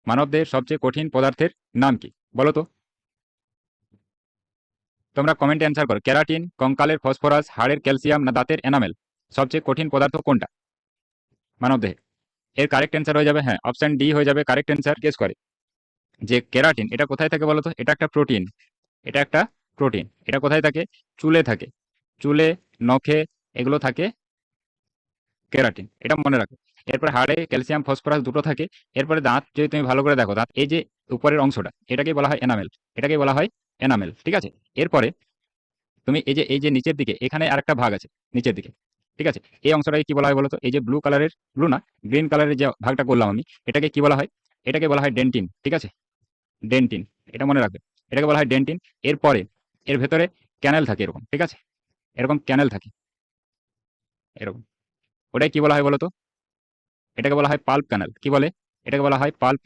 মানবদেহের সবচেয়ে কঠিন পদার্থের নাম কি? বলো তো। তোমরা কমেন্টে অ্যান্সার করো। ক্যারাটিন, কঙ্কালের ফসফরাস, হাড়ের ক্যালসিয়াম না দাঁতের এনামেল? সবচেয়ে কঠিন পদার্থ কোনটা মানবদেহে? এর কারেক্ট অ্যান্সার হয়ে যাবে, হ্যাঁ, অপশন ডি হয়ে যাবে কারেক্ট অ্যান্সার। গেস করে যে কেরাটিন এটা কোথায় থাকে বলো তো? এটা একটা প্রোটিন, এটা একটা প্রোটিন। এটা কোথায় থাকে? চুলে থাকে। চুলে, নখে, এগুলো থাকে কেরাটিন, এটা মনে রাখো। এরপরে হাড়ে ক্যালসিয়াম ফসফরাস দুটো থাকে। এরপরে দাঁত যদি তুমি ভালো করে দেখো, দাঁত এই যে উপরের অংশটা, এটাকেই বলা হয় এনামেল। এটাকেই বলা হয় এনামেল, ঠিক আছে। এরপরে তুমি এই যে নিচের দিকে এখানে আরেকটা ভাগ আছে নিচের দিকে, ঠিক আছে। এই অংশটাকে কি বলা হয় বলো তো? এই যে ব্লু কালারের, ব্লু না, গ্রিন কালারের যে ভাগটা করলাম আমি, এটাকে কি বলা হয়? এটাকে বলা হয় ডেন্টিন, ঠিক আছে। ডেন্টিন, এটা মনে রাখবে। এটাকে বলা হয় ডেন্টিন। এরপরে এর ভেতরে ক্যানেল থাকে এরকম, ঠিক আছে। এরকম ক্যানেল থাকে এরকম। ওটাই কি বলা হয় বলো তো? এটাকে বলা হয় পাল্প ক্যানেল। কি বলে? এটাকে বলা হয় পাল্প